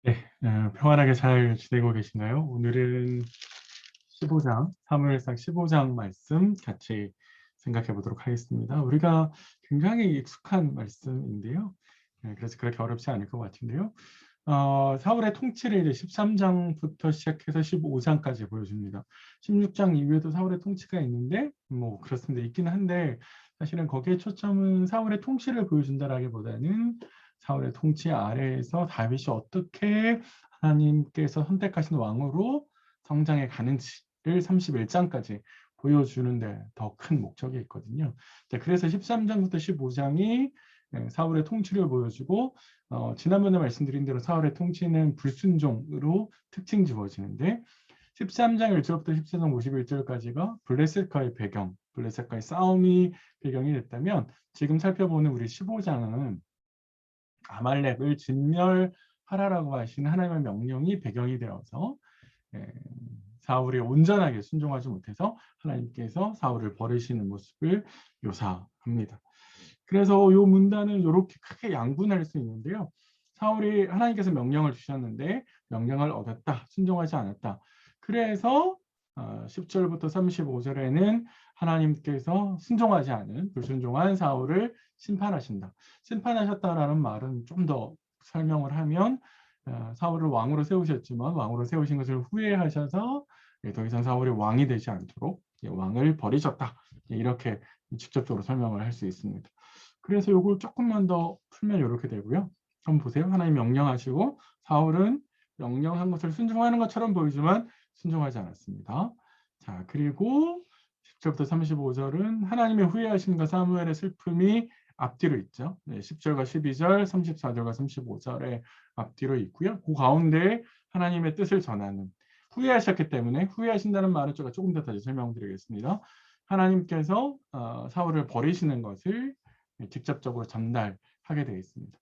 네, 평안하게 잘 지내고 계시나요? 오늘은 15장, 사무엘상 15장 말씀 같이 생각해 보도록 하겠습니다. 우리가 굉장히 익숙한 말씀인데요. 그래서 그렇게 어렵지 않을 것 같은데요. 사울의 통치를 이제 13장부터 시작해서 15장까지 보여줍니다. 16장 이후에도 사울의 통치가 있는데, 뭐 그렇습니다. 있긴 한데, 사실은 거기에 초점은 사울의 통치를 보여준다라기보다는 사울의 통치 아래에서 다윗이 어떻게 하나님께서 선택하신 왕으로 성장해 가는지를 31장까지 보여주는데 더 큰 목적이 있거든요. 자, 그래서 13장부터 15장이 사울의 통치를 보여주고, 지난번에 말씀드린 대로 사울의 통치는 불순종으로 특징 지어지는데, 13장 1절부터 14장 51절까지가 블레셋과의 배경, 블레셋과의 싸움이 배경이 됐다면, 지금 살펴보는 우리 15장은 아말렉을 진멸하라라고 하시는 하나님의 명령이 배경이 되어서 사울이 온전하게 순종하지 못해서 하나님께서 사울을 버리시는 모습을 묘사합니다. 그래서 이 문단은 이렇게 크게 양분할 수 있는데요. 사울이 하나님께서 명령을 주셨는데 명령을 어겼다, 순종하지 않았다. 그래서 10절부터 35절에는 하나님께서 순종하지 않은 불순종한 사울을 심판하신다. 심판하셨다라는 말은 좀 더 설명을 하면 사울을 왕으로 세우셨지만 왕으로 세우신 것을 후회하셔서 더 이상 사울이 왕이 되지 않도록 왕을 버리셨다. 이렇게 직접적으로 설명을 할 수 있습니다. 그래서 이걸 조금만 더 풀면 이렇게 되고요. 한번 보세요. 하나님 명령하시고 사울은 명령한 것을 순종하는 것처럼 보이지만 순종하지 않았습니다. 자, 그리고 10절부터 35절은 하나님의 후회하심과 사무엘의 슬픔이 앞뒤로 있죠. 10절과 12절, 34절과 35절에 앞뒤로 있고요. 그 가운데 하나님의 뜻을 전하는 후회하셨기 때문에 후회하신다는 말은 제가 조금 더 다시 설명드리겠습니다. 하나님께서 사울을 버리시는 것을 직접적으로 전달하게 되어 있습니다.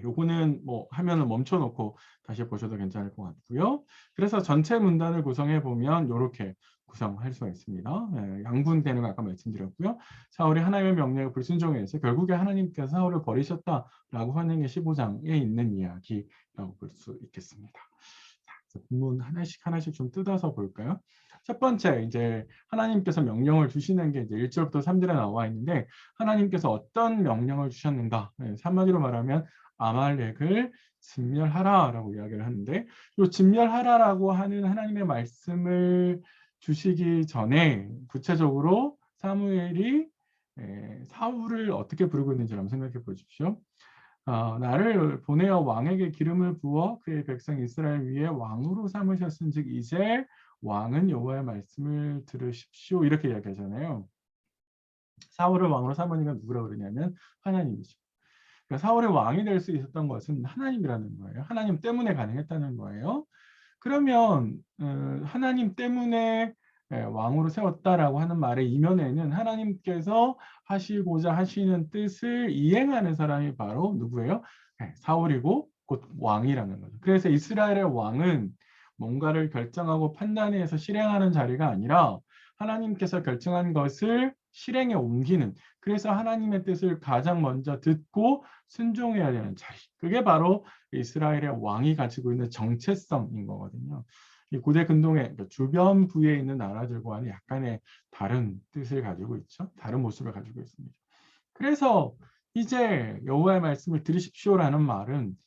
요거는 뭐 화면을 멈춰놓고 다시 보셔도 괜찮을 것 같고요. 그래서 전체 문단을 구성해 보면 이렇게 구성할 수가 있습니다. 양분되는 거 아까 말씀드렸고요. 사울이 하나님의 명령에 불순종해서 결국에 하나님께서 사울을 버리셨다라고 하는 게 15장에 있는 이야기라고 볼 수 있겠습니다. 자, 본문 하나씩 하나씩 좀 뜯어서 볼까요? 첫 번째, 이제 하나님께서 명령을 주시는 게 이제 1절부터 3절에 나와 있는데, 하나님께서 어떤 명령을 주셨는가? 한마디로 말하면 아말렉을 진멸하라라고 이야기를 하는데, 이 진멸하라라고 하는 하나님의 말씀을 주시기 전에 구체적으로 사무엘이 사울을 어떻게 부르고 있는지 한번 생각해 보십시오. 나를 보내어 왕에게 기름을 부어 그의 백성 이스라엘 위에 왕으로 삼으셨은즉 이제 왕은 여호와의 말씀을 들으십시오. 이렇게 이야기하잖아요. 사울을 왕으로 삼으니까 누구라 그러냐면 하나님이죠. 그러니까 사울이 왕이 될 수 있었던 것은 하나님이라는 거예요. 하나님 때문에 가능했다는 거예요. 그러면 하나님 때문에 왕으로 세웠다라고 하는 말의 이면에는 하나님께서 하시고자 하시는 뜻을 이행하는 사람이 바로 누구예요? 사울이고 곧 왕이라는 거죠. 그래서 이스라엘의 왕은 뭔가를 결정하고 판단해서 실행하는 자리가 아니라 하나님께서 결정한 것을 실행에 옮기는, 그래서 하나님의 뜻을 가장 먼저 듣고 순종해야 되는 자리. 그게 바로 이스라엘의 왕이 가지고 있는 정체성인 거거든요. 이 고대 근동의 그러니까 주변 부에 있는 나라들과는 약간의 다른 뜻을 가지고 있죠. 다른 모습을 가지고 있습니다. 그래서 이제 여호와의 말씀을 들으십시오라는 말은,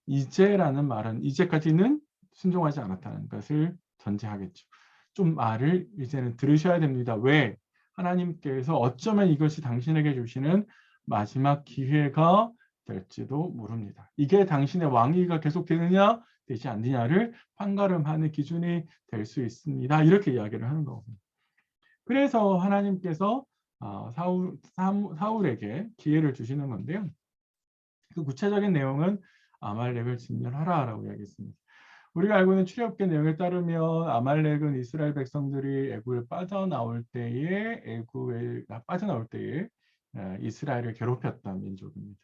이제라는 말은 이제까지는 순종하지 않았다는 것을 전제하겠죠. 좀 말을 이제는 들으셔야 됩니다. 왜? 하나님께서 어쩌면 이것이 당신에게 주시는 마지막 기회가 될지도 모릅니다. 이게 당신의 왕위가 계속되느냐 되지 않느냐를 판가름하는 기준이 될 수 있습니다. 이렇게 이야기를 하는 거거든요. 그래서 하나님께서 사울에게 기회를 주시는 건데요. 그 구체적인 내용은 아말렉을 진멸하라라고 이야기했습니다. 우리가 알고 있는 출애굽기 내용에 따르면 아말렉은 이스라엘 백성들이 애굽을 빠져나올 때에 이스라엘을 괴롭혔던 민족입니다.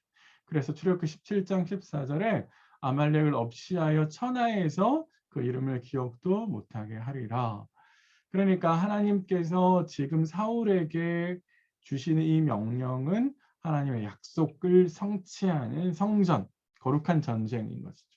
그래서 출애굽기 17장 14절에 아말렉을 없이하여 천하에서 그 이름을 기억도 못하게 하리라. 그러니까 하나님께서 지금 사울에게 주시는 이 명령은 하나님의 약속을 성취하는 성전, 거룩한 전쟁인 것이죠.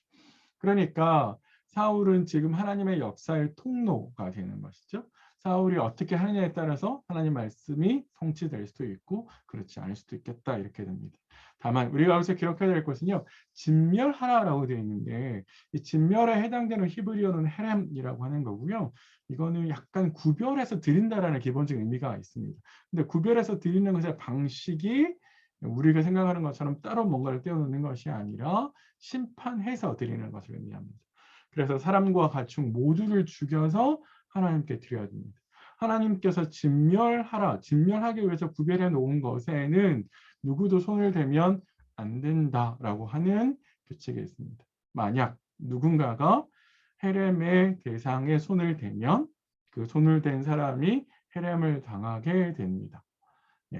그러니까 사울은 지금 하나님의 역사의 통로가 되는 것이죠. 사울이 어떻게 하느냐에 따라서 하나님 말씀이 성취될 수도 있고 그렇지 않을 수도 있겠다 이렇게 됩니다. 다만 우리가 여기서 기록해야 될 것은요. 진멸하라라고 되어 있는데 이 진멸에 해당되는 히브리어는 헤렘이라고 하는 거고요. 이거는 약간 구별해서 드린다라는 기본적인 의미가 있습니다. 근데 구별해서 드리는 것의 방식이 우리가 생각하는 것처럼 따로 뭔가를 떼어놓는 것이 아니라 심판해서 드리는 것을 의미합니다. 그래서 사람과 가축 모두를 죽여서 하나님께 드려야 됩니다. 하나님께서 진멸하라, 진멸하기 위해서 구별해 놓은 것에는 누구도 손을 대면 안 된다라고 하는 규칙이 있습니다. 만약 누군가가 헤렘의 대상에 손을 대면 그 손을 댄 사람이 헤렘을 당하게 됩니다.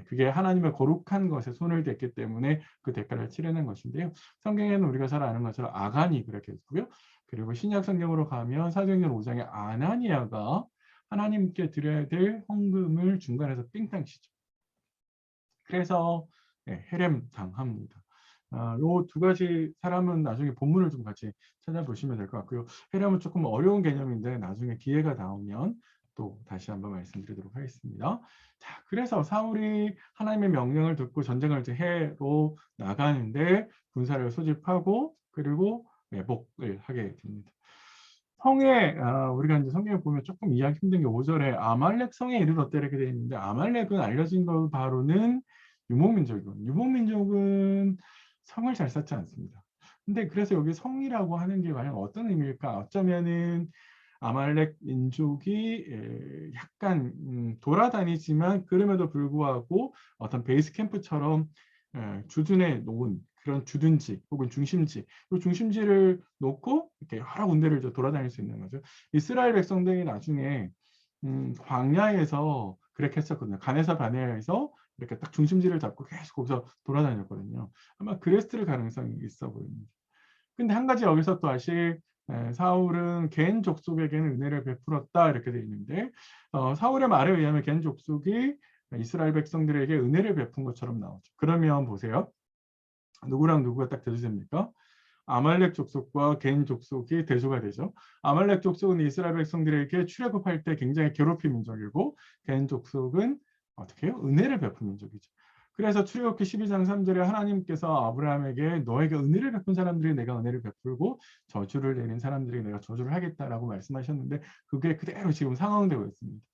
그게 하나님의 거룩한 것에 손을 댔기 때문에 그 대가를 치르는 것인데요. 성경에는 우리가 잘 아는 것처럼 아간이 그렇게 했고요. 그리고 신약 성경으로 가면 사도행전 5장에 아나니아가 하나님께 드려야 될 헌금을 중간에서 삥땅 치죠. 그래서 헤렘 당합니다. 요 두 가지 사람은 나중에 본문을 좀 같이 찾아보시면 될 것 같고요. 헤렘은 조금 어려운 개념인데 나중에 기회가 나오면 또 다시 한번 말씀드리도록 하겠습니다. 자, 그래서 사울이 하나님의 명령을 듣고 전쟁을 이제 해로 나가는데 군사를 소집하고 그리고 매복을 하게 됩니다. 성에 우리가 이제 성경에 보면 조금 이해하기 힘든 게 5절에 아말렉 성에 이르렀다 이렇게 되어 있는데 아말렉은 알려진 것 바로는 유목민족이거든요. 유목민족은 성을 잘 쌓지 않습니다. 근데 그래서 여기 성이라고 하는 게 과연 어떤 의미일까? 어쩌면은 아말렉 민족이 약간 돌아다니지만 그럼에도 불구하고 어떤 베이스 캠프처럼 주둔해 놓은 그런 주둔지 혹은 중심지, 그 중심지를 놓고 이렇게 여러 군데를 돌아다닐 수 있는 거죠. 이스라엘 백성들이 나중에 광야에서 그렇게 했었거든요. 가네사 바네아에서 이렇게 딱 중심지를 잡고 계속 거기서 돌아다녔거든요. 아마 그랬을 가능성이 있어 보입니다. 근데 한 가지 여기서 또 아실 사울은 겐 족속에게는 은혜를 베풀었다 이렇게 되어 있는데 사울의 말에 의하면 겐 족속이 이스라엘 백성들에게 은혜를 베푼 것처럼 나오죠. 그러면 보세요. 누구랑 누구가 딱 대조됩니까? 아말렉 족속과 겐 족속이 대조가 되죠. 아말렉 족속은 이스라엘 백성들에게 출애굽할 때 굉장히 괴롭힌 민족이고 겐 족속은 어떻게 해요? 은혜를 베푼 민족이죠. 그래서 출애굽기 12장 3절에 하나님께서 아브라함에게 너에게 은혜를 베푼 사람들이 내가 은혜를 베풀고 저주를 내린 사람들이 내가 저주를 하겠다라고 말씀하셨는데 그게 그대로 지금 상황되고 있습니다.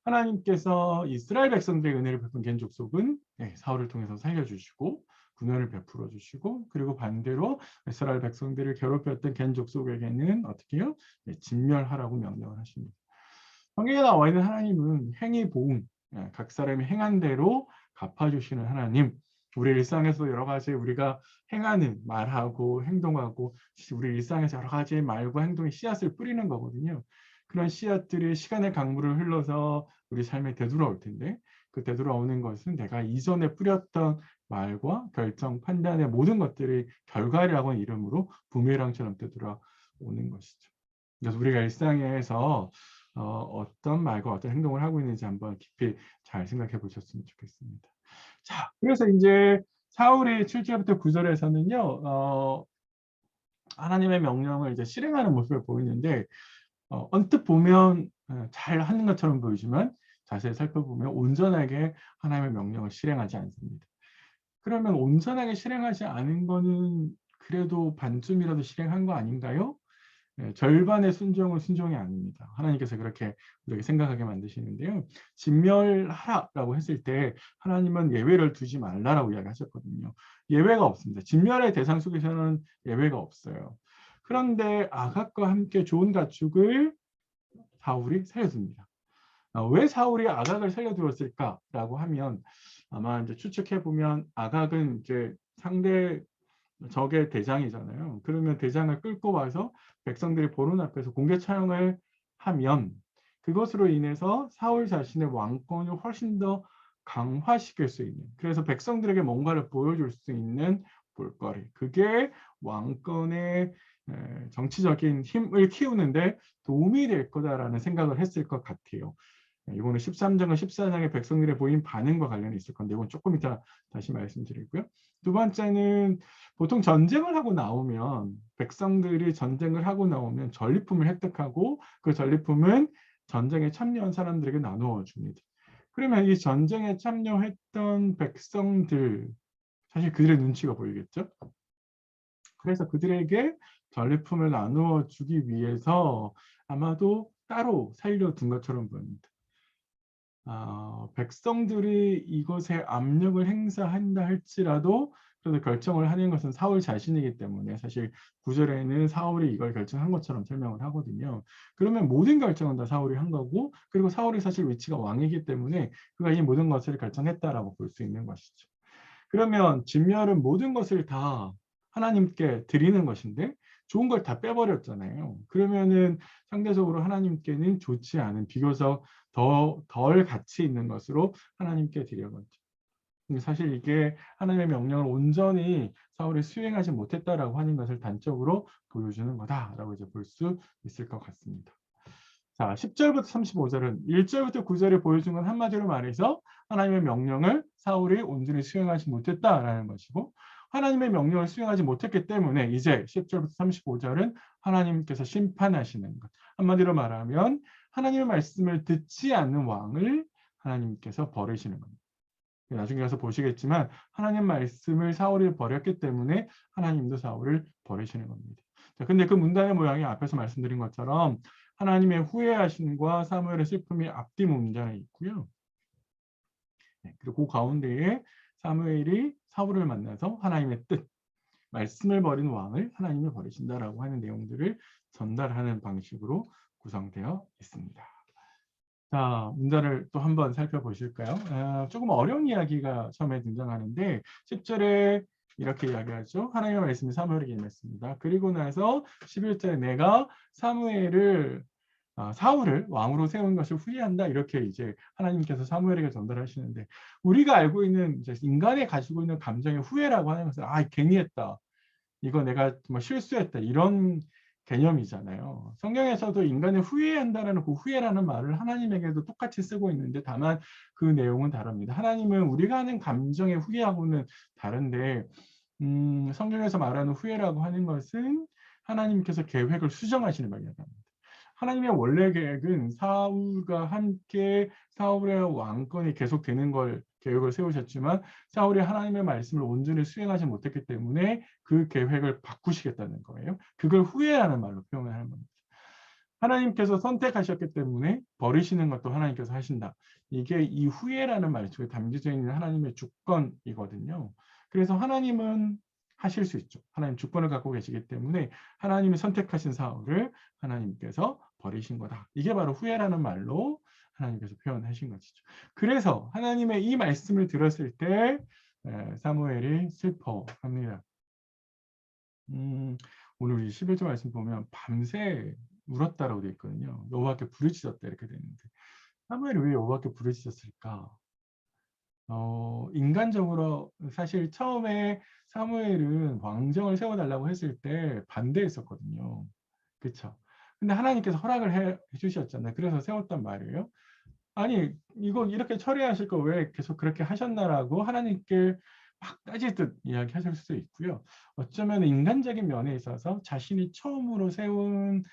하나님께서 이스라엘 백성들에게 은혜를 베푼 겐 족속은 사울을 통해서 살려주시고 군원을 베풀어 주시고 그리고 반대로 이스라엘 백성들을 괴롭혔던 겐 족속에게는 어떻게 해요? 진멸하라고 명령을 하십니다. 성경에 나와 있는 하나님은 행위 보응, 각 사람이 행한 대로 갚아주시는 하나님. 우리 일상에서 여러 가지 우리가 행하는 말하고 행동하고 우리 일상에서 여러 가지 말과 행동의 씨앗을 뿌리는 거거든요. 그런 씨앗들이 시간의 강물을 흘러서 우리 삶에 되돌아올 텐데 그 되돌아오는 것은 내가 이전에 뿌렸던 말과 결정, 판단의 모든 것들이 결과라고 하는 이름으로 부메랑처럼 되돌아오는 것이죠. 그래서 우리가 일상에서 어떤 말과 어떤 행동을 하고 있는지 한번 깊이 잘 생각해 보셨으면 좋겠습니다. 자, 그래서 이제 사울이 7절부터 9절에서는요, 하나님의 명령을 이제 실행하는 모습을 보이는데, 언뜻 보면 잘 하는 것처럼 보이지만 자세히 살펴보면 온전하게 하나님의 명령을 실행하지 않습니다. 그러면 온전하게 실행하지 않은 거는 그래도 반쯤이라도 실행한 거 아닌가요? 절반의 순종은 순종이 아닙니다. 하나님께서 그렇게 우리에게 생각하게 만드시는데요. 진멸하라고 했을 때 하나님은 예외를 두지 말라라고 이야기하셨거든요. 예외가 없습니다. 진멸의 대상 속에서는 예외가 없어요. 그런데 아각과 함께 좋은 가축을 사울이 살려줍니다. 왜 사울이 아각을 살려두었을까라고 하면 아마 이제 추측해 보면 아각은 이제 상대 적의 대장이잖아요. 그러면 대장을 끌고 와서 백성들이 보는 앞에서 공개 처형을 하면 그것으로 인해서 사울 자신의 왕권을 훨씬 더 강화시킬 수 있는, 그래서 백성들에게 뭔가를 보여줄 수 있는 볼거리, 그게 왕권의 정치적인 힘을 키우는데 도움이 될 거다라는 생각을 했을 것 같아요. 이거는 13장과 14장의 백성들의 보인 반응과 관련이 있을 건데 이건 조금 이따 다시 말씀드리고요. 두 번째는 보통 전쟁을 하고 나오면 백성들이 전쟁을 하고 나오면 전리품을 획득하고 그 전리품은 전쟁에 참여한 사람들에게 나누어 줍니다. 그러면 이 전쟁에 참여했던 백성들, 사실 그들의 눈치가 보이겠죠? 그래서 그들에게 전리품을 나누어 주기 위해서 아마도 따로 살려둔 것처럼 보입니다. 백성들이 이것에 압력을 행사한다 할지라도 그래도 결정을 하는 것은 사울 자신이기 때문에 사실 9절에는 사울이 이걸 결정한 것처럼 설명을 하거든요. 그러면 모든 결정은 다 사울이 한 거고, 그리고 사울이 사실 위치가 왕이기 때문에 그가 이 모든 것을 결정했다라고 볼 수 있는 것이죠. 그러면 진멸은 모든 것을 다 하나님께 드리는 것인데 좋은 걸 다 빼버렸잖아요. 그러면은 상대적으로 하나님께는 좋지 않은, 비교적 덜 가치 있는 것으로 하나님께 드려갔죠. 근데 사실 이게 하나님의 명령을 온전히 사울이 수행하지 못했다라고 하는 것을 단적으로 보여주는 거다라고 이제 볼 수 있을 것 같습니다. 자, 10절부터 35절은 1절부터 9절에 보여준 건 한마디로 말해서 하나님의 명령을 사울이 온전히 수행하지 못했다라는 것이고, 하나님의 명령을 수행하지 못했기 때문에 이제 10절부터 35절은 하나님께서 심판하시는 것. 한마디로 말하면 하나님의 말씀을 듣지 않는 왕을 하나님께서 버리시는 겁니다. 나중에 가서 보시겠지만 하나님 말씀을 사울이 버렸기 때문에 하나님도 사울을 버리시는 겁니다. 자, 근데 그 문단의 모양이 앞에서 말씀드린 것처럼 하나님의 후회하심과 사무엘의 슬픔이 앞뒤 문장에 있고요. 네, 그리고 그 가운데에 사무엘이 사울을 만나서 하나님의 뜻, 말씀을 버린 왕을 하나님이 버리신다라고 하는 내용들을 전달하는 방식으로 구성되어 있습니다. 자, 문단을 또 한번 살펴보실까요? 조금 어려운 이야기가 처음에 등장하는데 10절에 이렇게 이야기하죠. 하나님의 말씀이 사무엘에게 임했습니다. 그리고 나서 11절에 내가 사울을 왕으로 세운 것을 후회한다. 이렇게 이제 하나님께서 사무엘에게 전달하시는데, 우리가 알고 있는 이제 인간이 가지고 있는 감정의 후회라고 하는 것은 괜히 했다. 이거 내가 정말 실수했다. 이런 개념이잖아요. 성경에서도 인간을 후회한다라는 그 후회라는 말을 하나님에게도 똑같이 쓰고 있는데 다만 그 내용은 다릅니다. 하나님은 우리가 하는 감정의 후회하고는 다른데 성경에서 말하는 후회라고 하는 것은 하나님께서 계획을 수정하시는 말이랍니다. 하나님의 원래 계획은 사울과 함께 사울의 왕권이 계속되는 걸 계획을 세우셨지만 사울이 하나님의 말씀을 온전히 수행하지 못했기 때문에 그 계획을 바꾸시겠다는 거예요. 그걸 후회라는 말로 표현을 하는 겁니다. 하나님께서 선택하셨기 때문에 버리시는 것도 하나님께서 하신다. 이게 이 후회라는 말 속에 담겨져 있는 하나님의 주권이거든요. 그래서 하나님은 하실 수 있죠. 하나님 주권을 갖고 계시기 때문에 하나님이 선택하신 사울을 하나님께서 버리신 거다. 이게 바로 후회라는 말로 하나님께서 표현하신 것이죠. 그래서 하나님의 이 말씀을 들었을 때 사무엘이 슬퍼합니다. 오늘 이 11절 말씀 보면 밤새 울었다라고 되어 있거든요. 여호와께 부르짖었다 이렇게 되어 있는데 사무엘이 왜 여호와께 부르짖었을까? 인간적으로 사실 처음에 사무엘은 왕정을 세워달라고 했을 때 반대했었거든요. 그렇죠? 근데 하나님께서 허락을 해주셨잖아요. 그래서 세웠단 말이에요. 아니 이거 이렇게 처리하실 거 왜 계속 그렇게 하셨나라고 하나님께 막 따지듯 이야기하실 수도 있고요. 어쩌면 인간적인 면에 있어서 자신이 처음으로 세운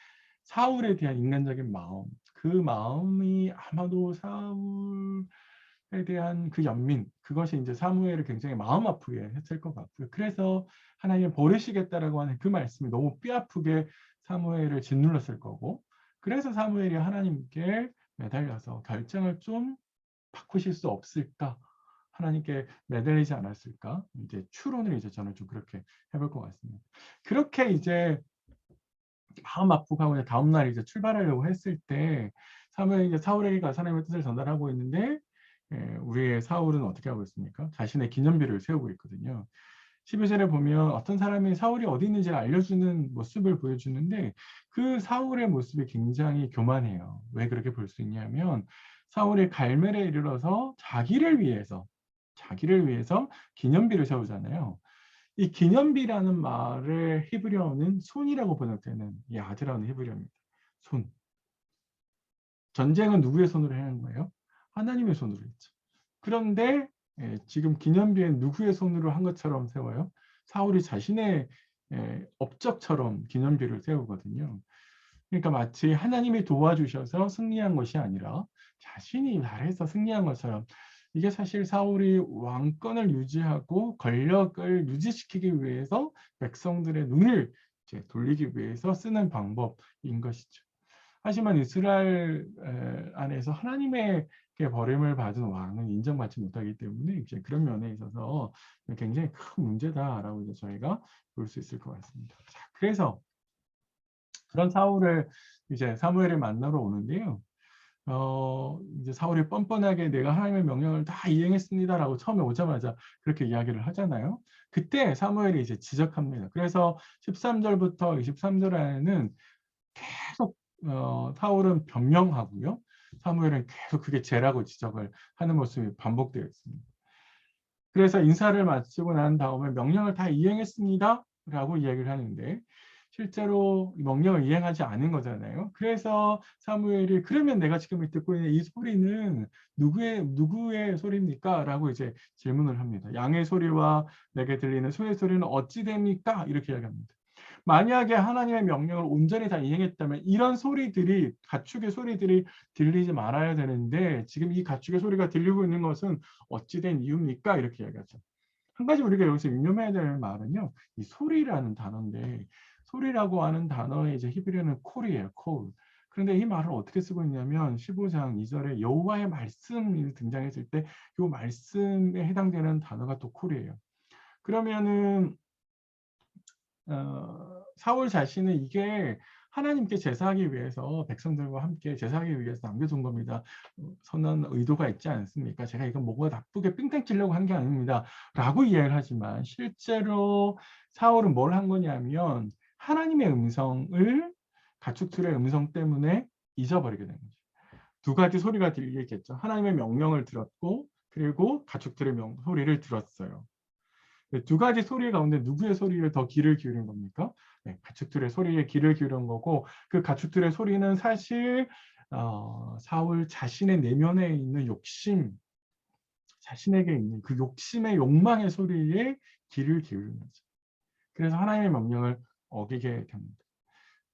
사울에 대한 인간적인 마음, 그 마음이 아마도 사울에 대한 그 연민, 그것이 이제 사무엘을 굉장히 마음 아프게 했을 것 같고요. 그래서 하나님 버리시겠다라고 하는 그 말씀이 너무 뼈아프게 사무엘을 짓눌렀을 거고, 그래서 사무엘이 하나님께 매달려서 결정을 좀 바꾸실 수 없을까? 하나님께 매달리지 않았을까? 이제 추론을 이제 저는 좀 그렇게 해볼 것 같습니다. 그렇게 이제 마음 아프고 하고 다음 날 이제 출발하려고 했을 때 사무엘이 이제 사울에게 가서 하나님의 뜻을 전달하고 있는데 우리의 사울은 어떻게 하고 있습니까? 자신의 기념비를 세우고 있거든요. 12절에 보면 어떤 사람이 사울이 어디 있는지를 알려주는 모습을 보여주는데 그 사울의 모습이 굉장히 교만해요. 왜 그렇게 볼 수 있냐면 사울이 갈멜에 이르러서 자기를 위해서 기념비를 세우잖아요. 이 기념비라는 말의 히브리어는 손이라고 번역되는 이 아드라는 히브리어입니다. 손. 전쟁은 누구의 손으로 하는 거예요? 하나님의 손으로 했죠. 그런데 지금 기념비엔 누구의 손으로 한 것처럼 세워요? 사울이 자신의 업적처럼 기념비를 세우거든요. 그러니까 마치 하나님이 도와주셔서 승리한 것이 아니라 자신이 잘해서 승리한 것처럼, 이게 사실 사울이 왕권을 유지하고 권력을 유지시키기 위해서 백성들의 눈을 이제 돌리기 위해서 쓰는 방법인 것이죠. 하지만 이스라엘 안에서 하나님의 버림을 받은 왕은 인정받지 못하기 때문에 이제 그런 면에 있어서 굉장히 큰 문제다라고 이제 저희가 볼 수 있을 것 같습니다. 자, 그래서 그런 사울을 이제 사무엘을 만나러 오는데요. 이제 사울이 뻔뻔하게 내가 하나님의 명령을 다 이행했습니다라고 처음에 오자마자 그렇게 이야기를 하잖아요. 그때 사무엘이 이제 지적합니다. 그래서 13절부터 23절 안에는 계속 사울은 변명하고요. 사무엘은 계속 그게 죄라고 지적을 하는 모습이 반복되어 있습니다. 그래서 인사를 마치고 난 다음에 명령을 다 이행했습니다 라고 이야기를 하는데 실제로 명령을 이행하지 않은 거잖아요. 그래서 사무엘이 그러면 내가 지금 듣고 있는 이 소리는 누구의 소리입니까? 라고 이제 질문을 합니다. 양의 소리와 내게 들리는 소의 소리는 어찌 됩니까? 이렇게 이야기합니다. 만약에 하나님의 명령을 온전히 다 이행했다면 이런 소리들이, 가축의 소리들이 들리지 말아야 되는데 지금 이 가축의 소리가 들리고 있는 것은 어찌 된 이유입니까? 이렇게 이야기하죠. 한 가지 우리가 여기서 유념해야 될 말은요, 이 소리라는 단어인데, 소리라고 하는 단어의 이제 히브리어는 콜이에요, 콜. 그런데 이 말을 어떻게 쓰고 있냐면 15장 2절에 여호와의 말씀이 등장했을 때 이 말씀에 해당되는 단어가 또 콜이에요. 그러면은 사울 자신은 이게 하나님께 제사하기 위해서 백성들과 함께 제사하기 위해서 남겨둔 겁니다. 선한 의도가 있지 않습니까? 제가 이건 뭐가 나쁘게 삥땅 치려고 한 게 아닙니다. 라고 이야기를 하지만 실제로 사울은 뭘 한 거냐면 하나님의 음성을 가축들의 음성 때문에 잊어버리게 된 거죠. 두 가지 소리가 들리겠죠. 하나님의 명령을 들었고 그리고 가축들의 소리를 들었어요. 두 가지 소리 가운데 누구의 소리를 더 귀를 기울인 겁니까? 네, 가축들의 소리에 귀를 기울인 거고 그 가축들의 소리는 사실 사울 자신의 내면에 있는 욕심, 자신에게 있는 그 욕심의 욕망의 소리에 귀를 기울인 거죠. 그래서 하나님의 명령을 어기게 됩니다.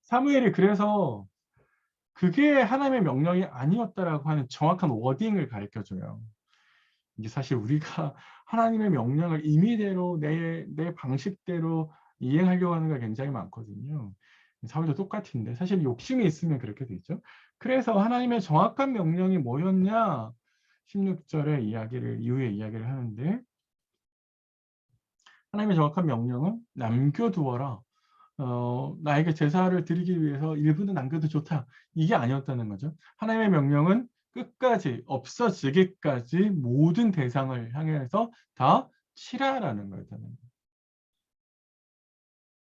사무엘이 그래서 그게 하나님의 명령이 아니었다라고 하는 정확한 워딩을 가르쳐줘요. 이게 사실 우리가 하나님의 명령을 임의대로 내 방식대로 이행하려고 하는 게 굉장히 많거든요. 사울도 똑같은데 사실 욕심이 있으면 그렇게 되죠. 그래서 하나님의 정확한 명령이 뭐였냐? 16절의 이후에 이야기를 하는데 하나님의 정확한 명령은 남겨두어라. 나에게 제사를 드리기 위해서 일부는 남겨도 좋다. 이게 아니었다는 거죠. 하나님의 명령은 끝까지 없어지기까지 모든 대상을 향해서 다 치라라는 거였다는 거예요.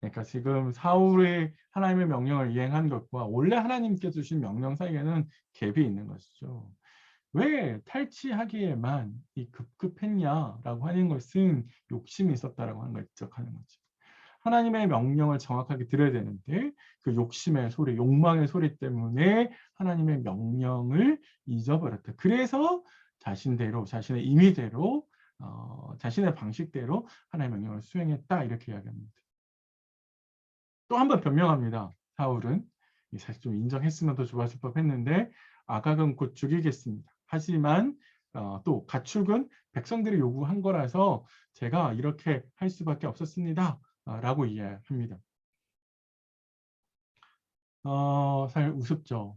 그러니까 지금 사울의 하나님의 명령을 이행한 것과 원래 하나님께 주신 명령 사이에는 갭이 있는 것이죠. 왜 탈취하기에만 급급했냐라고 하는 것은 욕심이 있었다라고 하는 걸 지적하는 거죠. 하나님의 명령을 정확하게 들어야 되는데 그 욕심의 소리, 욕망의 소리 때문에 하나님의 명령을 잊어버렸다. 그래서 자신대로, 자신의 임의대로, 자신의 방식대로 하나님의 명령을 수행했다. 이렇게 이야기합니다. 또 한 번 변명합니다. 사울은 사실 좀 인정했으면 더 좋았을 법했는데 아각은 곧 죽이겠습니다. 하지만 또 가축은 백성들이 요구한 거라서 제가 이렇게 할 수밖에 없었습니다. 라고 이해합니다. 사실 우습죠.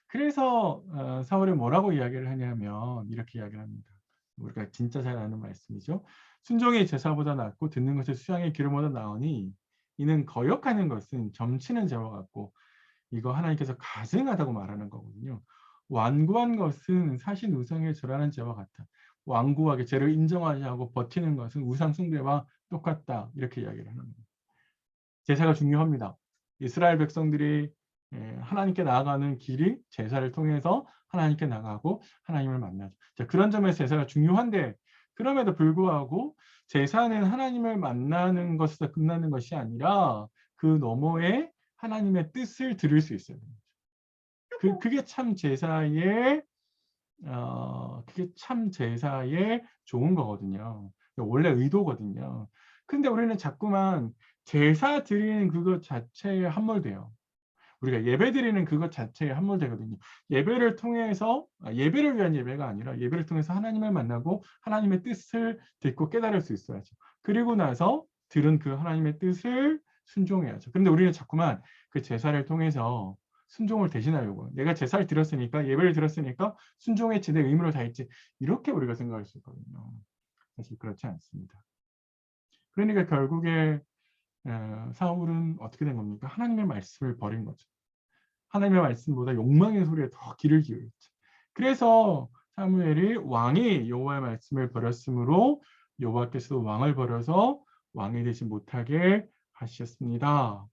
그래서 사울이 뭐라고 이야기를 하냐면 이렇게 이야기를 합니다. 우리가 진짜 잘 아는 말씀이죠. 순종이 제사보다 낫고 듣는 것이 수양의 기름보다 나으니 이는 거역하는 것은 점치는 죄와 같고 이거 하나님께서 가증하다고 말하는 거거든요. 완고한 것은 사신 우상에 절하는 죄와 같아. 완고하게 죄를 인정하지 않고 버티는 것은 우상 숭배와 똑같다. 이렇게 이야기를 하는 거예요. 제사가 중요합니다. 이스라엘 백성들이 하나님께 나아가는 길이 제사를 통해서 하나님께 나가고 하나님을 만나죠. 자, 그런 점에서 제사가 중요한데 그럼에도 불구하고 제사는 하나님을 만나는 것에서 끝나는 것이 아니라 그 너머에 하나님의 뜻을 들을 수 있어야 됩니다. 그게 참 제사의 좋은 거거든요. 원래 의도거든요. 근데 우리는 자꾸만 제사 드리는 그것 자체에 함몰돼요. 우리가 예배 드리는 그것 자체에 함몰되거든요. 예배를 통해서 예배를 위한 예배가 아니라 예배를 통해서 하나님을 만나고 하나님의 뜻을 듣고 깨달을 수 있어야죠. 그리고 나서 들은 그 하나님의 뜻을 순종해야죠. 그런데 우리는 자꾸만 그 제사를 통해서 순종을 대신하려고 내가 제사를 드렸으니까 예배를 드렸으니까 순종했지 내 의무를 다했지 이렇게 우리가 생각할 수 있거든요. 사실 그렇지 않습니다. 그러니까 결국에 사울은 어떻게 된 겁니까? 하나님의 말씀을 버린 거죠. 하나님의 말씀보다 욕망의 소리에 더 귀를 기울였죠. 그래서 사무엘이 왕이 여호와의 말씀을 버렸으므로 여호와께서도 왕을 버려서 왕이 되지 못하게 하셨습니다.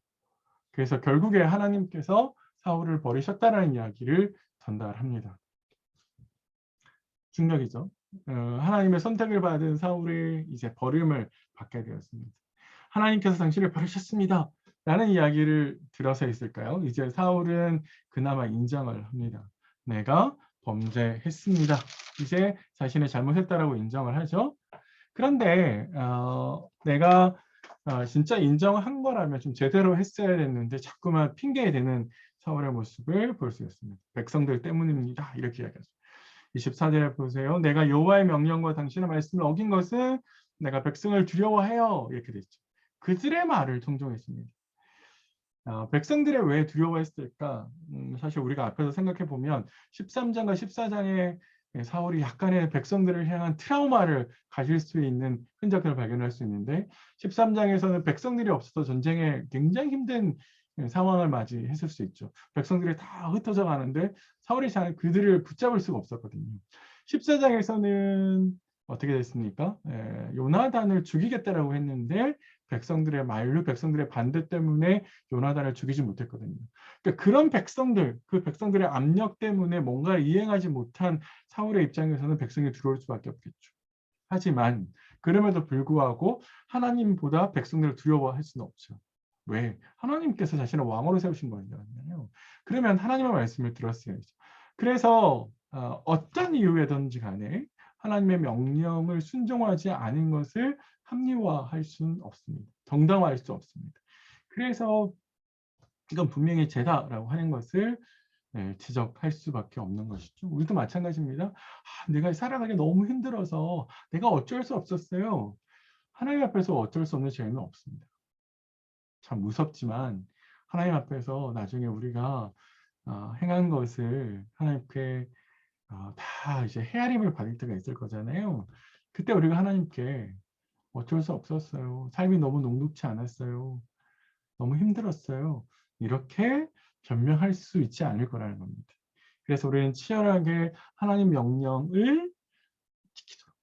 그래서 결국에 하나님께서 사울을 버리셨다는 이야기를 전달합니다. 충격이죠. 하나님의 선택을 받은 사울이 이제 버림을 받게 되었습니다. 하나님께서 당신을 버리셨습니다. 라는 이야기를 들어서 있을까요? 이제 사울은 그나마 인정을 합니다. 내가 범죄했습니다. 이제 자신의 잘못했다라고 인정을 하죠. 그런데 내가 진짜 인정한 거라면 좀 제대로 했어야 됐는데 자꾸만 핑계대는 사울의 모습을 볼 수 있습니다. 백성들 때문입니다. 이렇게 이야기하죠. 24절에 보세요. 내가 여호와의 명령과 당신의 말씀을 어긴 것은 내가 백성을 두려워해요. 이렇게 됐죠. 그들의 말을 청종했습니다. 백성들의 왜 두려워했을까? 사실 우리가 앞에서 생각해 보면 13장과 14장에 사울이 약간의 백성들을 향한 트라우마를 가질 수 있는 흔적을 발견할 수 있는데 13장에서는 백성들이 없어서 전쟁에 굉장히 힘든 상황을 맞이했을 수 있죠. 백성들이 다 흩어져 가는데 사울이 잘 그들을 붙잡을 수가 없었거든요. 14장에서는 어떻게 됐습니까? 요나단을 죽이겠다라고 했는데 백성들의 만류, 백성들의 반대 때문에 요나단을 죽이지 못했거든요. 그러니까 그런 백성들, 그 백성들의 압력 때문에 뭔가를 이행하지 못한 사울의 입장에서는 백성이 두려울 수밖에 없겠죠. 하지만 그럼에도 불구하고 하나님보다 백성들을 두려워할 수는 없죠. 왜? 하나님께서 자신을 왕으로 세우신 거잖아요. 그러면 하나님의 말씀을 들었어야죠. 그래서 어떤 이유에든지 간에 하나님의 명령을 순종하지 않은 것을 합리화할 수는 없습니다. 정당화할 수 없습니다. 그래서 이건 분명히 죄다라고 하는 것을 지적할 수밖에 없는 것이죠. 우리도 마찬가지입니다. 내가 살아가기 너무 힘들어서 내가 어쩔 수 없었어요. 하나님 앞에서 어쩔 수 없는 죄는 없습니다. 참 무섭지만 하나님 앞에서 나중에 우리가 행한 것을 하나님께 다 이제 헤아림을 받을 때가 있을 거잖아요. 그때 우리가 하나님께 어쩔 수 없었어요. 삶이 너무 녹록지 않았어요. 너무 힘들었어요. 이렇게 변명할 수 있지 않을 거라는 겁니다. 그래서 우리는 치열하게 하나님 명령을 지키도록.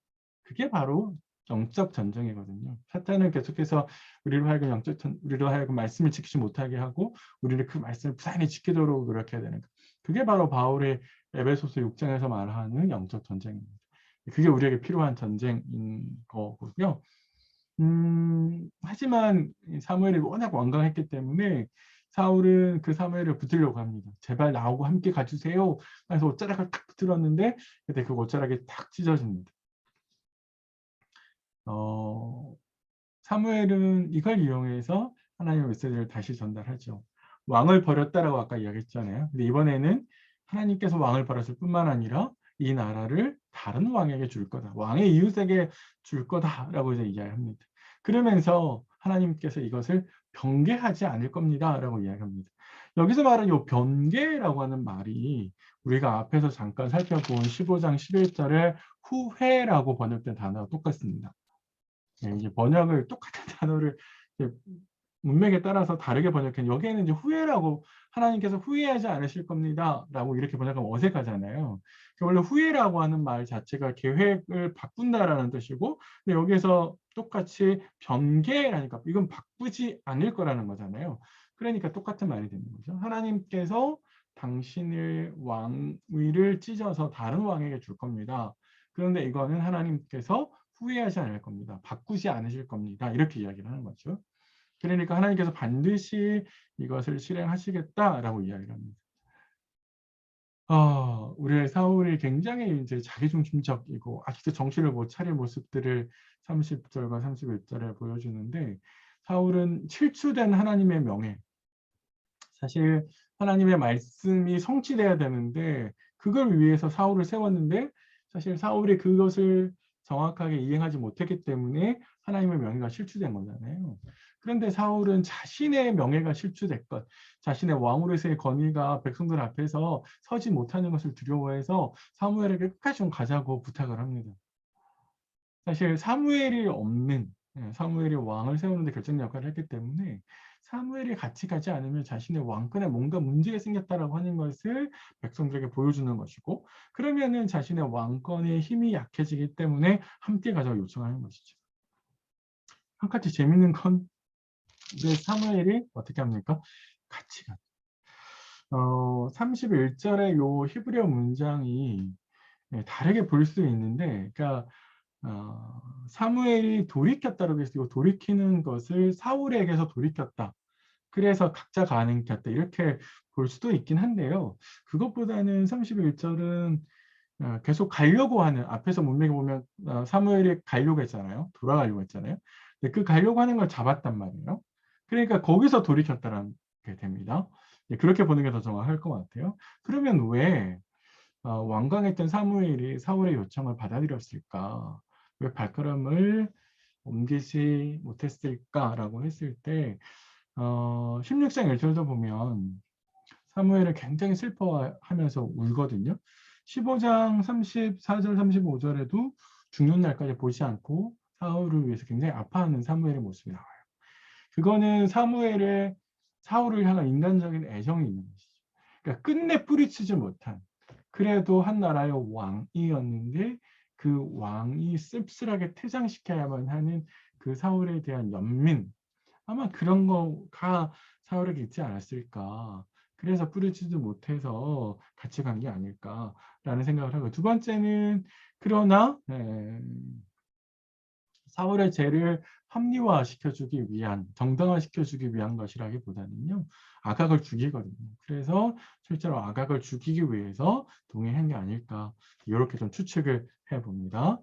그게 바로 영적 전쟁이거든요. 사탄은 계속해서 우리로 하여금 말씀을 지키지 못하게 하고 우리를 그 말씀을 부단히 지키도록 노력해야 되는 거. 그게 바로 바울의 에베소서 6장에서 말하는 영적 전쟁입니다. 그게 우리에게 필요한 전쟁인 거고요. 하지만 사무엘이 워낙 완강했기 때문에 사울은 그 사무엘을 붙들려고 합니다. 제발 나하고 함께 가주세요. 그래서 옷자락을 탁 붙들었는데 그때 그 옷자락이 탁 찢어집니다. 사무엘은 이걸 이용해서 하나님의 메시지를 다시 전달하죠. 왕을 버렸다라고 아까 이야기했잖아요. 근데 이번에는 하나님께서 왕을 버렸을 뿐만 아니라 이 나라를 다른 왕에게 줄 거다. 왕의 이웃에게 줄 거다라고 이제 이야기합니다. 그러면서 하나님께서 이것을 변개하지 않을 겁니다라고 이야기합니다. 여기서 말하는 이 변개라고 하는 말이 우리가 앞에서 잠깐 살펴본 15장 11절의 후회라고 번역된 단어와 똑같습니다. 이제 번역을 똑같은 단어를 문맥에 따라서 다르게 번역한 여기에는 이제 후회라고 하나님께서 후회하지 않으실 겁니다라고 이렇게 번역하면 어색하잖아요. 원래 후회라고 하는 말 자체가 계획을 바꾼다라는 뜻이고, 근데 여기에서 똑같이 변개라니까 이건 바꾸지 않을 거라는 거잖아요. 그러니까 똑같은 말이 되는 거죠. 하나님께서 당신의 왕위를 찢어서 다른 왕에게 줄 겁니다. 그런데 이거는 하나님께서 후회하지 않을 겁니다. 바꾸지 않으실 겁니다. 이렇게 이야기를 하는 거죠. 그러니까 하나님께서 반드시 이것을 실행하시겠다라고 이야기를 합니다. 우리의 사울이 굉장히 이제 자기중심적이고 아직도 정신을 못 차릴 모습들을 30절과 31절에 보여주는데 사울은 실추된 하나님의 명예, 사실 하나님의 말씀이 성취돼야 되는데 그걸 위해서 사울을 세웠는데 사실 사울이 그것을 정확하게 이행하지 못했기 때문에 하나님의 명예가 실추된 거잖아요. 그런데 사울은 자신의 명예가 실추됐건, 자신의 왕으로서의 권위가 백성들 앞에서 서지 못하는 것을 두려워해서 사무엘에게 끝까지 좀 가자고 부탁을 합니다. 사실 사무엘이 없는, 사무엘이 왕을 세우는 데 결정적 역할을 했기 때문에 사무엘이 같이 가지 않으면 자신의 왕권에 뭔가 문제가 생겼다라고 하는 것을 백성들에게 보여주는 것이고, 그러면은 자신의 왕권의 힘이 약해지기 때문에 함께 가자고 요청하는 것이죠. 한 가지 재밌는 건 사무엘이 어떻게 합니까? 같이 가죠. 31절의 요 히브리어 문장이 다르게 볼 수 있는데, 그러니까 사무엘이 돌이켰다라고 해서 이 돌이키는 것을 사울에게서 돌이켰다. 그래서 각자 가능했다. 이렇게 볼 수도 있긴 한데요. 그것보다는 31절은 계속 가려고 하는, 앞에서 문맥에 보면 사무엘이 가려고 했잖아요. 돌아가려고 했잖아요. 근데 그 가려고 하는 걸 잡았단 말이에요. 그러니까 거기서 돌이켰다라는 게 됩니다. 그렇게 보는 게 더 정확할 것 같아요. 그러면 왜 완강했던 사무엘이 사울의 요청을 받아들였을까? 왜 발걸음을 옮기지 못했을까라고 했을 때 16장 1절도 보면 사무엘을 굉장히 슬퍼하면서 울거든요. 15장 34절 35절에도 죽는 날까지 보지 않고 사울을 위해서 굉장히 아파하는 사무엘의 모습이 나와요. 그거는 사울을 향한 인간적인 애정이 있는 것이죠. 그러니까 끝내 뿌리치지 못한, 그래도 한 나라의 왕이었는데 그 왕이 씁쓸하게 퇴장시켜야만 하는 그 사울에 대한 연민, 아마 그런 거가 사울에게 있지 않았을까. 그래서 뿌리치지 못해서 같이 간 게 아닐까라는 생각을 하고, 두 번째는 그러나 사울의 죄를 합리화시켜주기 위한, 정당화시켜주기 위한 것이라기보다는요, 아각을 죽이거든요. 그래서 실제로 아각을 죽이기 위해서 동행한 게 아닐까, 이렇게 좀 추측을 해봅니다.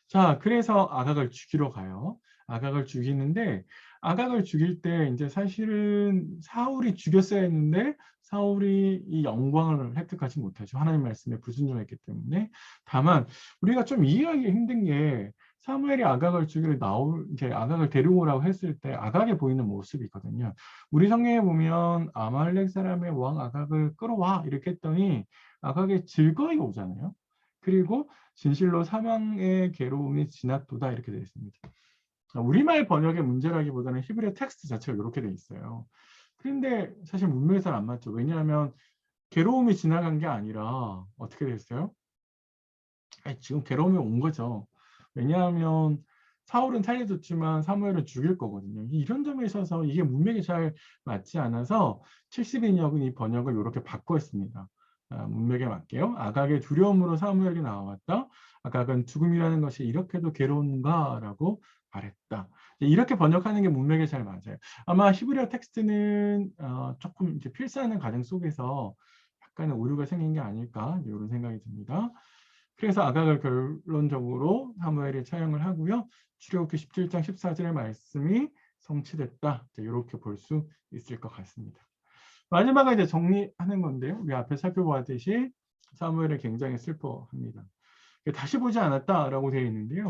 자, 그래서 아각을 죽이러 가요. 아각을 죽이는데, 아각을 죽일 때 이제 사실은 사울이 죽였어야 했는데 사울이 이 영광을 획득하지 못하죠. 하나님 말씀에 불순종했기 때문에. 다만 우리가 좀 이해하기 힘든 게, 사무엘이 아각을 죽이러 이제 아각을 데려오라고 했을 때 아각에 보이는 모습이 있거든요. 우리 성경에 보면 아말렉 사람의 왕 아각을 끌어와 이렇게 했더니 아각이 즐거이 오잖아요. 그리고 진실로 사망의 괴로움이 지났도다 이렇게 되어 있습니다. 우리말 번역의 문제라기보다는 히브리어 텍스트 자체가 이렇게 되어 있어요. 그런데 사실 문맥이 잘 안 맞죠. 왜냐하면 괴로움이 지나간 게 아니라 어떻게 됐어요? 지금 괴로움이 온 거죠. 왜냐하면 사울은 살려줬지만 사무엘은 죽일 거거든요. 이런 점에 있어서 이게 문맥이 잘 맞지 않아서 70인역은 이 번역을 이렇게 바꾸었습니다. 문맥에 맞게요. 아각의 두려움으로 사무엘이 나왔다. 아각은 죽음이라는 것이 이렇게도 괴로운가? 라고 말했다. 이렇게 번역하는 게 문맥에 잘 맞아요. 아마 히브리어 텍스트는 조금 이제 필사하는 과정 속에서 약간의 오류가 생긴 게 아닐까 이런 생각이 듭니다. 그래서 아각을 결론적으로 사무엘이 처형을 하고요. 출애굽기 17장 14절의 말씀이 성취됐다. 이렇게 볼 수 있을 것 같습니다. 마지막에 이제 정리하는 건데요. 우리 앞에 살펴보았듯이 사무엘을 굉장히 슬퍼합니다. 다시 보지 않았다라고 되어 있는데요.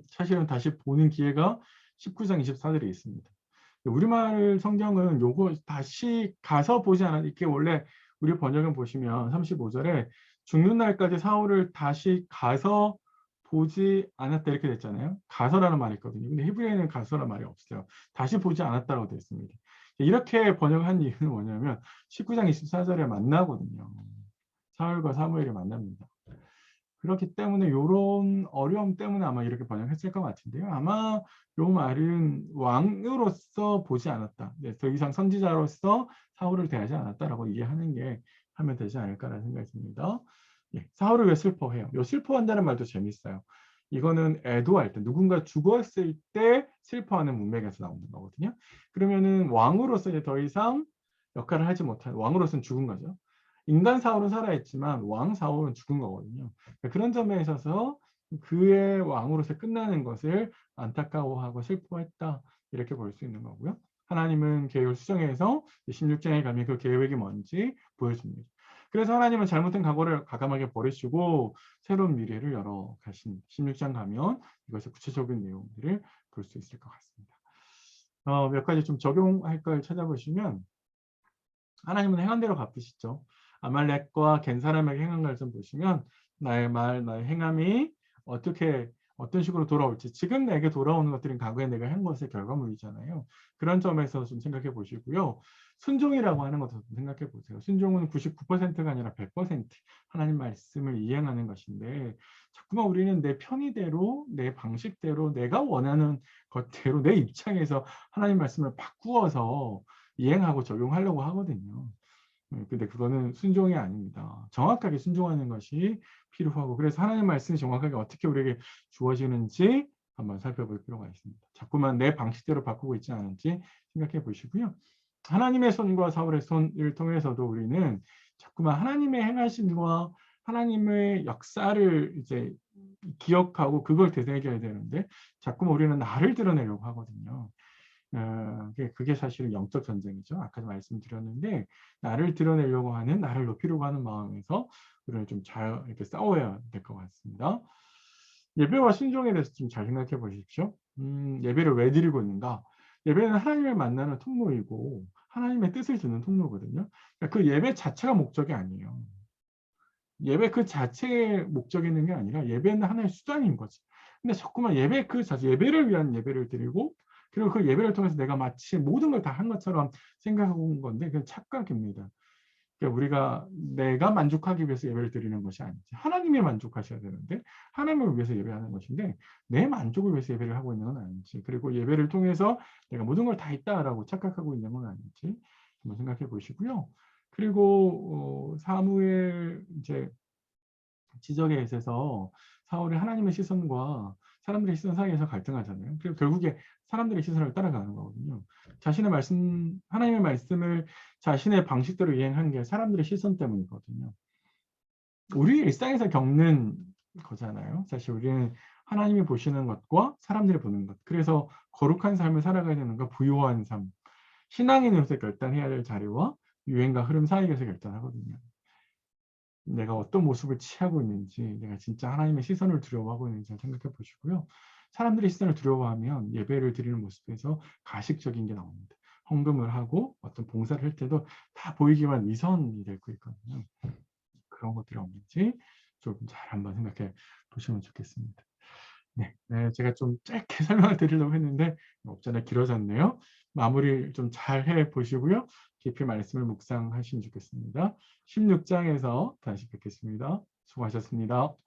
사실은 다시 보는 기회가 19장 24절에 있습니다. 우리말 성경은 요거 다시 가서 보지 않았, 이렇게 원래 우리 번역을 보시면 35절에 죽는 날까지 사울을 다시 가서 보지 않았다 이렇게 됐잖아요. 가서라는 말이 있거든요. 근데 히브리어에는 가서라는 말이 없어요. 다시 보지 않았다라고 되어 있습니다. 이렇게 번역한 이유는 뭐냐면 19장 24절에 만나거든요. 사울과 사무엘이 만납니다. 그렇기 때문에 이런 어려움 때문에 아마 이렇게 번역했을 것 같은데요. 아마 이 말은 왕으로서 보지 않았다. 더 이상 선지자로서 사울을 대하지 않았다라고 이해하는 게 하면 되지 않을까라는 생각이 듭니다. 사울을 왜 슬퍼해요? 이 슬퍼한다는 말도 재밌어요. 이거는 애도할 때, 누군가 죽었을 때 슬퍼하는 문맥에서 나오는 거거든요. 그러면은 왕으로서 이제 더 이상 역할을 하지 못한, 왕으로서는 죽은 거죠. 인간 사울은 살아있지만 왕 사울은 죽은 거거든요. 그런 점에 있어서 그의 왕으로서 끝나는 것을 안타까워하고 슬퍼했다. 이렇게 볼 수 있는 거고요. 하나님은 계획을 수정해서 16장에 가면 그 계획이 뭔지 보여줍니다. 그래서 하나님은 잘못된 각오를 과감하게 버리시고 새로운 미래를 열어 가신 16장 가면 이것의 구체적인 내용들을 볼 수 있을 것 같습니다. 몇 가지 좀 적용할 걸 찾아보시면 하나님은 행한 대로 갚으시죠. 아말렉과 겐 사람에게 행한 걸 좀 보시면 나의 말, 나의 행함이 어떤 식으로 돌아올지 지금 내게 돌아오는 것들은 과거에 내가 한 것의 결과물이잖아요. 그런 점에서 좀 생각해 보시고요. 순종이라고 하는 것도 좀 생각해 보세요. 순종은 99%가 아니라 100% 하나님 말씀을 이행하는 것인데 자꾸만 우리는 내 편의대로 내 방식대로 내가 원하는 것대로 내 입장에서 하나님 말씀을 바꾸어서 이행하고 적용하려고 하거든요. 근데 그거는 순종이 아닙니다. 정확하게 순종하는 것이 필요하고 그래서 하나님 말씀이 정확하게 어떻게 우리에게 주어지는지 한번 살펴볼 필요가 있습니다. 자꾸만 내 방식대로 바꾸고 있지 않은지 생각해 보시고요. 하나님의 손과 사울의 손을 통해서도 우리는 자꾸만 하나님의 행하심과 하나님의 역사를 이제 기억하고 그걸 되새겨야 되는데 자꾸만 우리는 나를 드러내려고 하거든요. 그게 사실은 영적 전쟁이죠. 아까 말씀드렸는데 나를 드러내려고 하는 나를 높이려고 하는 마음에서 우리는 좀 잘 이렇게 싸워야 될 것 같습니다. 예배와 순종에 대해서 좀 잘 생각해 보십시오. 예배를 왜 드리고 있는가? 예배는 하나님을 만나는 통로이고 하나님의 뜻을 듣는 통로거든요. 그러니까 그 예배 자체가 목적이 아니에요. 예배 그 자체의 목적이 있는 게 아니라 예배는 하나의 수단인 거지. 근데 자꾸만 예배 그 자체, 예배를 위한 예배를 드리고 그리고 그 예배를 통해서 내가 마치 모든 걸 다 한 것처럼 생각하고 온 건데 그건 착각입니다. 그러니까 우리가 내가 만족하기 위해서 예배를 드리는 것이 아니지. 하나님이 만족하셔야 되는데 하나님을 위해서 예배하는 것인데 내 만족을 위해서 예배를 하고 있는 건 아니지. 그리고 예배를 통해서 내가 모든 걸 다 했다라고 착각하고 있는 건 아니지. 한번 생각해 보시고요. 그리고 사무엘 이제 지적에 있어서 사울이 하나님의 시선과 사람들의 시선 사이에서 갈등하잖아요. 그리고 결국에 사람들의 시선을 따라가는 거거든요. 하나님의 말씀을 자신의 방식대로 이행하는 게 사람들의 시선 때문이거든요. 우리 일상에서 겪는 거잖아요. 사실 우리는 하나님이 보시는 것과 사람들이 보는 것. 그래서 거룩한 삶을 살아가야 되는 것, 부요한 삶. 신앙인으로서 결단해야 될 자리와 유행과 흐름 사이에서 결단하거든요. 내가 어떤 모습을 취하고 있는지, 내가 진짜 하나님의 시선을 두려워하고 있는지 생각해 보시고요. 사람들의 시선을 두려워하면 예배를 드리는 모습에서 가식적인 게 나옵니다. 헌금을 하고 어떤 봉사를 할 때도 다 보이기만 위선이 되고 있거든요. 그런 것들이 없는지 좀 잘 한번 생각해 보시면 좋겠습니다. 네, 제가 좀 짧게 설명을 드리려고 했는데 없잖아 길어졌네요. 마무리 좀 잘 해 보시고요. 깊이 말씀을 묵상하시면 좋겠습니다. 16장에서 다시 뵙겠습니다. 수고하셨습니다.